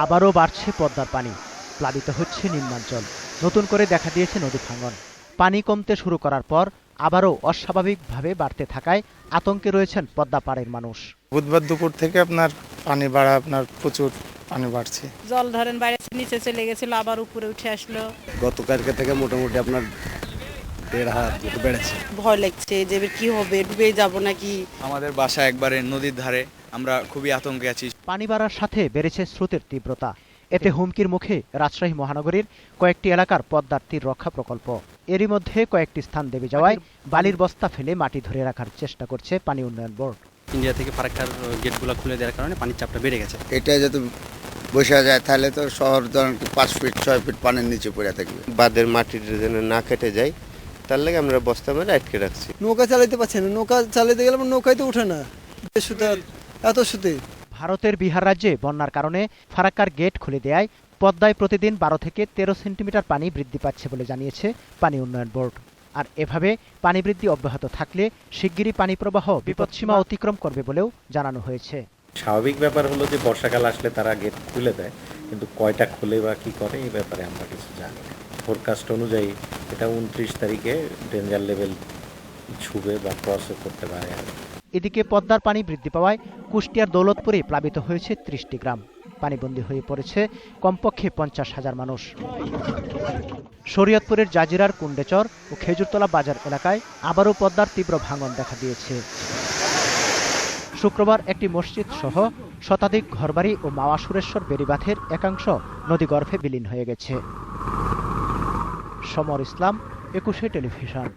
আবারও বাড়ছে পদ্মার পানি, প্লাবিত হচ্ছে নিম্নাঞ্চল, নতুন করে দেখা দিয়েছে নদী ভাঙন। পানি কমতে শুরু করার পর আবারও অস্বাভাবিকভাবে বাড়তে থাকায় আতঙ্কে রয়েছেন পদ্মা পাড়ের মানুষ। বুধবার দুপুর থেকে আপনার পানি বাড়া, আপনার প্রচুর পানি বাড়ছে। জল ধরেন বাইরে নিচে চলে গেছিল, আবার উপরে উঠে আসলো। গতকালকে থেকে মোটামুটি আপনার 1.5 হাত মতো বেড়েছে। ভয় লাগছে যে এবার কি হবে, ডুবে যাব নাকি। আমাদের বাসা একবারে নদীর ধারে, আমরা খুবই আতঙ্কে আছি। পানি বাড়ার সাথে বেড়েছে স্রোতের তীব্রতা। এতে হুমকির মুখে রাজশাহী মহানগরীর কয়েকটি এলাকার পদ্মার তীর রক্ষা প্রকল্প। এরই মধ্যে কয়েকটি স্থান দেবে যাওয়ায় বালির বস্তা ফেলে মাটি ধরে রাখার চেষ্টা করছে পানি উন্নয়ন বোর্ড। ইন্ডিয়া থেকে ফারাক্কার গেটগুলো খুলে দেওয়ার কারণে পানির চাপটা বেড়ে গেছে। এটা যদি বসে যায় তাহলে তো শহর ধরেন 5 ফিট 6 ফিট পানির নিচে পড়ে থাকবে। বাঁধের মাটির যেন না কেটে যায়, তার লাগে আমরা বস্তা মেরে আটকে রাখছি। নৌকা চালাতে পারছে না, নৌকা চালাতে গেলে নৌকায় তো উঠে না, এত সুতে। ভারতের বিহার রাজ্যে বন্যার কারণে ফারাক্কার গেট খুলে দেয়ায় পদ্মায় প্রতিদিন 12 থেকে 13 সেন্টিমিটার পানি বৃদ্ধি পাচ্ছে বলে জানিয়েছে পানি উন্নয়ন বোর্ড। আর এভাবে পানি বৃদ্ধি অব্যাহত থাকলে শিগগিরই পানি প্রবাহ বিপদসীমা অতিক্রম করবে বলেও জানানো হয়েছে। স্বাভাবিক ব্যাপার হলো যে বর্ষাকাল আসলে তারা গেট খুলে দেয়, কিন্তু কয়টা খুলে বা কি করে এই ব্যাপারে আমরা কিছু জানি না। ফোরকাস্ট অনুযায়ী এটা 29 তারিখে ডেঞ্জার লেভেল ছুবে বা ক্রসও করতে পারে। এদিকে পদ্মার পানি বৃদ্ধি পাওয়ায় কুষ্টিয়ার দৌলতপুরে প্লাবিত হয়েছে 30টি গ্রাম। পানিবন্দী হয়ে পড়েছে কমপক্ষে 50,000 মানুষ। শরীয়তপুরের জাজিরার কুণ্ডেচর ও খেজুরতলা বাজার এলাকায় আবারও পদ্মার তীব্র ভাঙন দেখা দিয়েছে। শুক্রবার একটি মসজিদ সহ শতাধিক ঘরবাড়ি ও মাওয়া সুরেশ্বর বেড়িবাঁধের একাংশ নদীগর্ভে বিলীন হয়ে গেছে। সমর ইসলাম, 21 টেলিভিশন।